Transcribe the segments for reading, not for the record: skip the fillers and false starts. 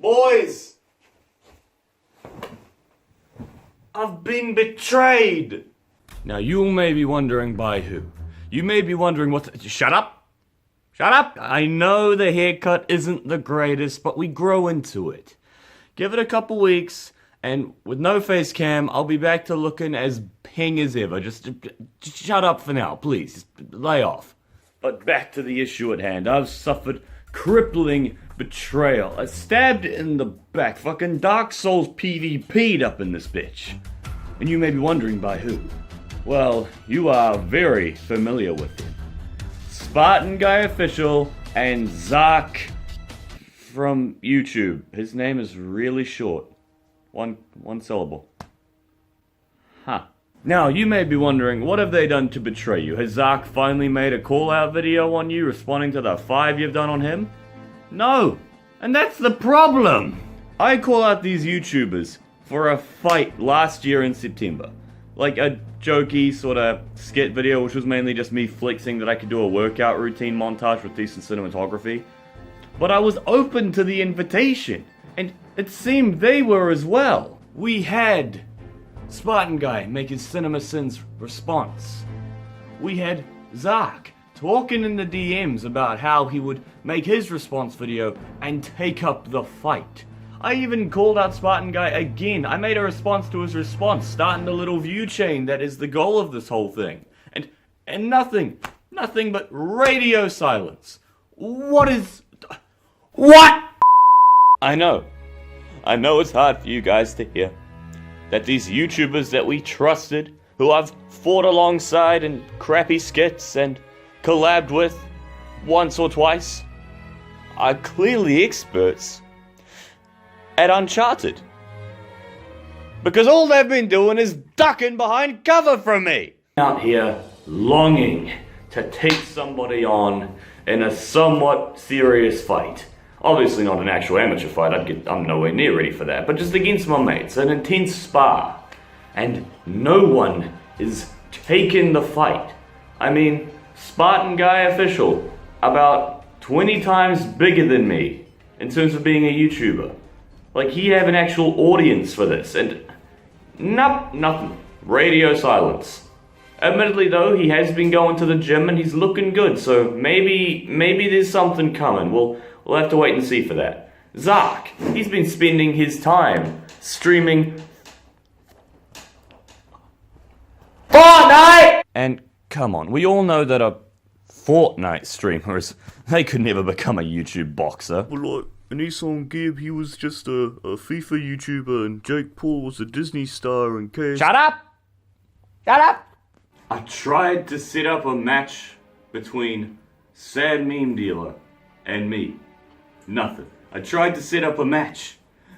Boys! I've been betrayed! Now you may be wondering by who. You may be wondering what Shut up! Shut up! I know the haircut isn't the greatest, but we grow into it. Give it a couple weeks, and with no face cam, I'll be back to looking as ping as ever. Just shut up for now, please. Just lay off. But back to the issue at hand. I've suffered crippling betrayal. I stabbed in the back. Fucking Dark Souls PvP'd up in this bitch. And you may be wondering by who. Well, you are very familiar with him. Spartan Guy Official and Zark from YouTube. His name is really short. One syllable. Huh. Now, you may be wondering, what have they done to betray you? Has Zark finally made a call-out video on you, responding to the 5 you've done on him? No! And that's the problem! I call out these YouTubers for a fight last year in September. Like a jokey sort of skit video, which was mainly just me flexing that I could do a workout routine montage with decent cinematography. But I was open to the invitation, and it seemed they were as well. We had Spartan Guy make his CinemaSins response. We had Zark talking in the DMs about how he would make his response video and take up the fight. I even called out Spartan Guy again. I made a response to his response, starting the little view chain that is the goal of this whole thing. And nothing but radio silence. What? I know it's hard for you guys to hear that these YouTubers that we trusted, who I've fought alongside in crappy skits and collabed with once or twice, are clearly experts at Uncharted. Because all they've been doing is ducking behind cover from me. Out here longing to take somebody on in a somewhat serious fight. Obviously not an actual amateur fight, I'm nowhere near ready for that, but just against my mates, an intense spar. And no one is taking the fight. I mean, Spartan Guy Official, about 20 times bigger than me in terms of being a YouTuber. Like, he'd have an actual audience for this, and nothing. Radio silence. Admittedly though, he has been going to the gym and he's looking good, so maybe there's something coming. We'll have to wait and see for that. Zark, he's been spending his time streaming Fortnite! And come on, we all know that a Fortnite streamer they could never become a YouTube boxer. Well, like, Nissan Gibb, he was just a FIFA YouTuber, and Jake Paul was a Disney star, and KS... Shut up! Shut up! I tried to set up a match between Sad Meme Dealer and me. Nothing. I tried to set up a match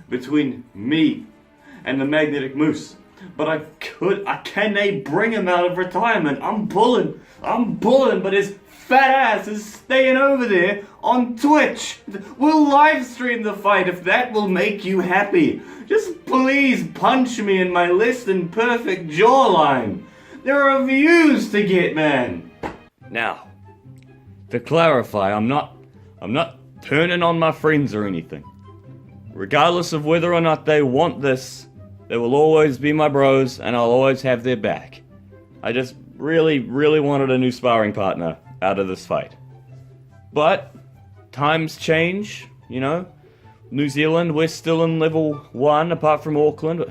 between me and the Magnetic Moose. But I can they bring him out of retirement? I'm pulling, but his fat ass is staying over there on Twitch. We'll live stream the fight if that will make you happy. Just please punch me in my less than perfect jawline. There are views to get, man. Now, to clarify, I'm not turning on my friends or anything. Regardless of whether or not they want this, they will always be my bros, and I'll always have their back. I just really wanted a new sparring partner out of this fight. But times change, you know. New Zealand, we're still in level 1 apart from Auckland.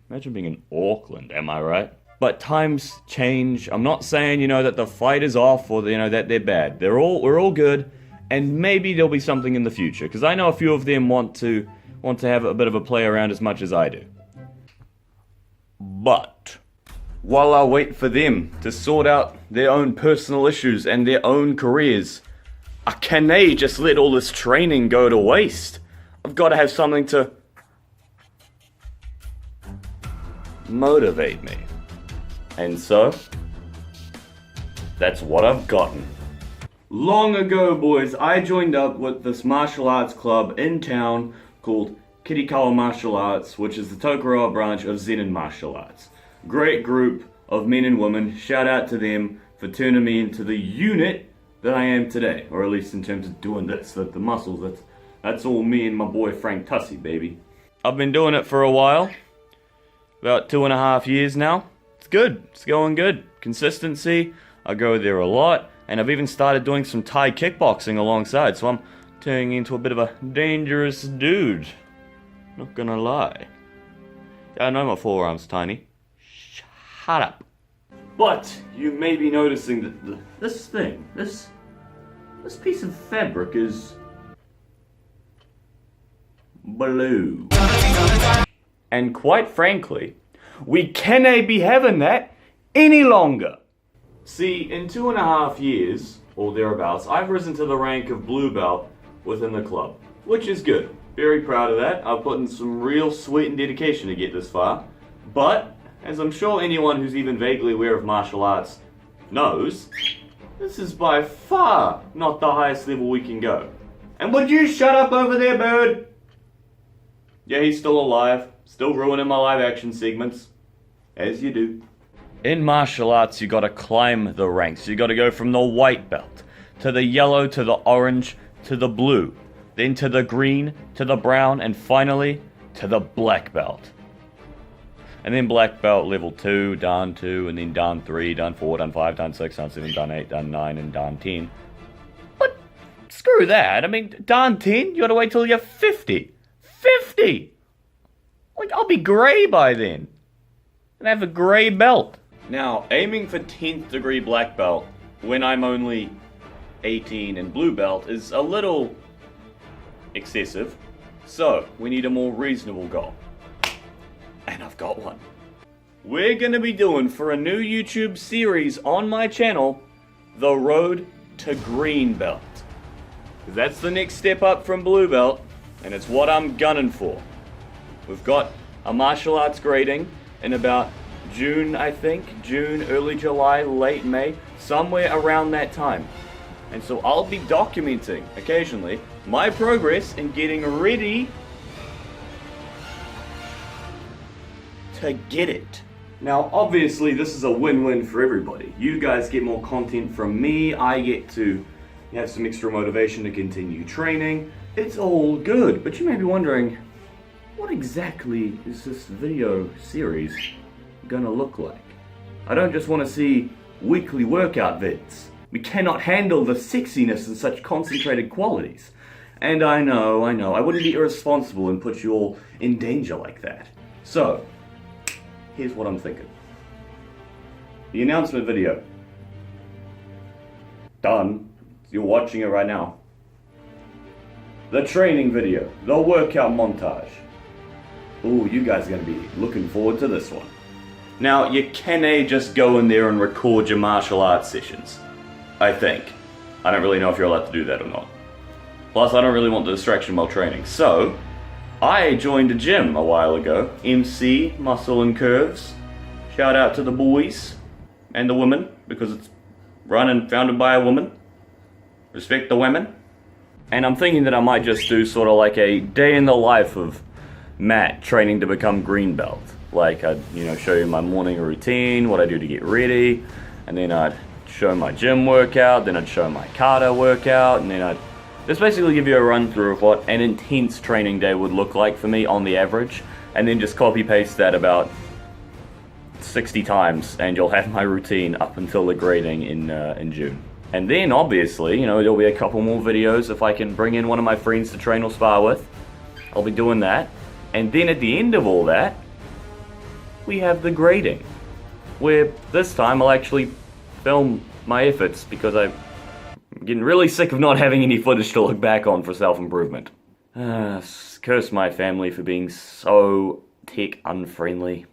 Imagine being in Auckland, am I right? But times change. I'm not saying, you know, that the fight is off or, you know, that they're bad. We're all good, and maybe there'll be something in the future, because I know a few of them want to have a bit of a play around as much as I do. But while I wait for them to sort out their own personal issues and their own careers, can they just let all this training go to waste? I've got to have something to motivate me. And so, that's what I've gotten. Long ago, boys, I joined up with this martial arts club in town called Kirikawa Martial Arts, which is the Tokoroa branch of Zenin Martial Arts. Great group of men and women. Shout out to them for turning me into the unit that I am today, or at least in terms of doing this, the muscles That's all me and my boy Frank Tussey, baby. I've been doing it for a while. About 2.5 years now. It's good. It's going good. Consistency. I go there a lot. And I've even started doing some Thai kickboxing alongside. So I'm turning into a bit of a dangerous dude. Not gonna lie. I know my forearm's tiny. Shut up. But you may be noticing that this piece of fabric is blue. And quite frankly, we cannot be having that any longer. See, in 2.5 years, or thereabouts, I've risen to the rank of blue belt within the club, which is good. Very proud of that. I've put in some real sweat and dedication to get this far. But, as I'm sure anyone who's even vaguely aware of martial arts knows, this is by far not the highest level we can go. And would you shut up over there, bird? Yeah, he's still alive. Still ruining my live action segments. As you do. In martial arts, you gotta climb the ranks. You gotta go from the white belt, to the yellow, to the orange, to the blue, then to the green, to the brown, and finally, to the black belt. And then black belt level 2, Dan 2, and then Dan 3, Dan 4, Dan 5, Dan 6, Dan 7, Dan 8, Dan 9, and Dan 10. But screw that. I mean, Dan 10, you gotta wait till you're 50. 50! Like, I'll be grey by then. And have a grey belt. Now, aiming for 10th degree black belt when I'm only 18 and blue belt is a little excessive. So, we need a more reasonable goal. And I've got one. We're gonna be doing, for a new YouTube series on my channel, The Road to Green Belt. That's the next step up from blue belt, and it's what I'm gunning for. We've got a martial arts grading in about June, I think. June, early July, late May, somewhere around that time. And so I'll be documenting, occasionally, my progress in getting ready to get it. Now, obviously, this is a win-win for everybody. You guys get more content from me, I get to have some extra motivation to continue training. It's all good, but you may be wondering, what exactly is this video series gonna look like? I don't just want to see weekly workout vids. We cannot handle the sexiness and such concentrated qualities. And I know, I wouldn't be irresponsible and put you all in danger like that. So, here's what I'm thinking. The announcement video. Done. You're watching it right now. The training video. The workout montage. Ooh, you guys are going to be looking forward to this one. Now, you can just go in there and record your martial arts sessions. I think. I don't really know if you're allowed to do that or not. Plus, I don't really want the distraction while training. So, I joined a gym a while ago. MC, Muscle and Curves. Shout out to the boys and the women, because it's run and founded by a woman. Respect the women. And I'm thinking that I might just do sort of like a day in the life of Matt training to become green belt. Like I'd, show you my morning routine, what I do to get ready, and then I'd show my gym workout, then I'd show my kata workout, and then I'd just basically give you a run through of what an intense training day would look like for me on the average, and then just copy paste that about 60 times, and you'll have my routine up until the grading in June. And then obviously, there'll be a couple more videos if I can bring in one of my friends to train or spar with. I'll be doing that. And then at the end of all that, we have the grading, where this time I'll actually film my efforts because I'm getting really sick of not having any footage to look back on for self-improvement. Curse my family for being so tech unfriendly.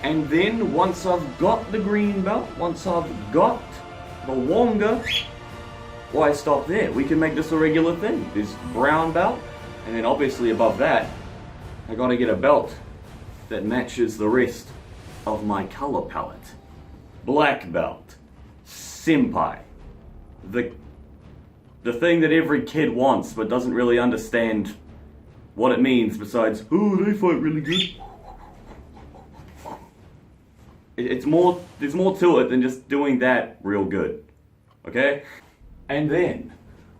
And then once I've got the green belt, once I've got the Wonga, why stop there? We can make this a regular thing. There's brown belt, and then obviously above that, I gotta get a belt that matches the rest of my color palette. Black belt. Senpai. The thing that every kid wants but doesn't really understand what it means besides, oh, they fight really good. There's more to it than just doing that real good. Okay? And then,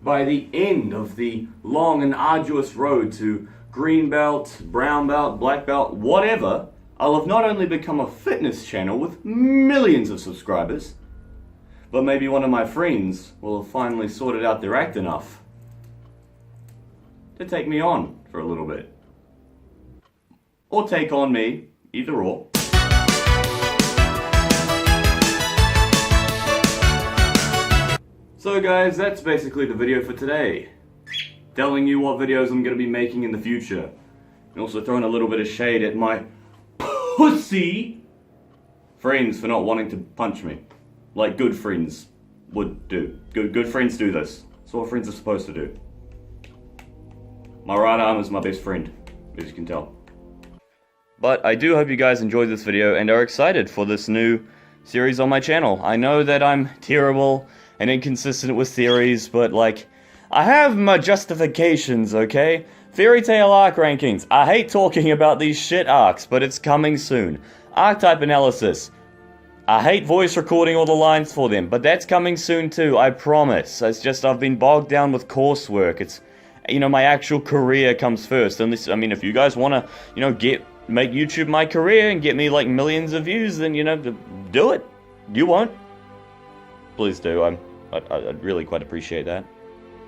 by the end of the long and arduous road to green belt, brown belt, black belt, whatever, I'll have not only become a fitness channel with millions of subscribers, but maybe one of my friends will have finally sorted out their act enough to take me on for a little bit. Or take on me, either or. So guys, that's basically the video for today. Telling you what videos I'm going to be making in the future. And also throwing a little bit of shade at my pussy friends for not wanting to punch me. Like good friends would do. Good friends do this. That's what friends are supposed to do. My right arm is my best friend, as you can tell. But I do hope you guys enjoyed this video and are excited for this new series on my channel. I know that I'm terrible and inconsistent with theories, but like, I have my justifications, okay? Fairy Tail arc rankings. I hate talking about these shit arcs, but it's coming soon. Archetype analysis. I hate voice recording all the lines for them, but that's coming soon too, I promise. It's just I've been bogged down with coursework. It's, you know, my actual career comes first. Unless, I mean, if you guys want to, you know, make YouTube my career and get me like millions of views, then, you know, do it. You won't. Please do. I'd really quite appreciate that.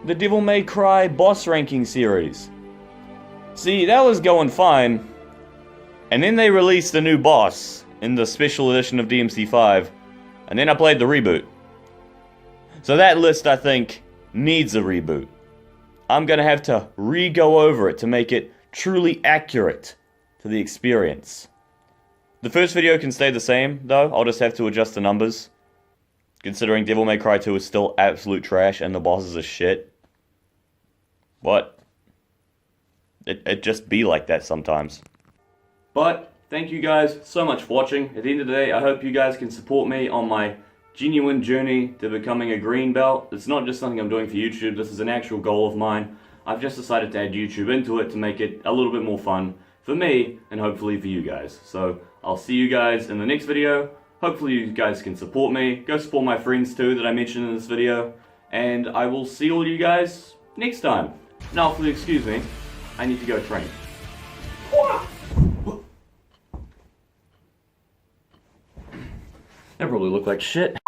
The Devil May Cry boss ranking series. See, that was going fine. And then they released a new boss in the special edition of DMC5. And then I played the reboot. So that list, I think, needs a reboot. I'm gonna have to re-go over it to make it truly accurate to the experience. The first video can stay the same, though. I'll just have to adjust the numbers. Considering Devil May Cry 2 is still absolute trash and the bosses are shit. But it just be like that sometimes. But thank you guys so much for watching. At the end of the day, I hope you guys can support me on my genuine journey to becoming a green belt. It's not just something I'm doing for YouTube. This is an actual goal of mine. I've just decided to add YouTube into it to make it a little bit more fun for me and hopefully for you guys. So I'll see you guys in the next video. Hopefully you guys can support me. Go support my friends too that I mentioned in this video. And I will see all you guys next time. Now, please excuse me. I need to go train. That probably looked like shit.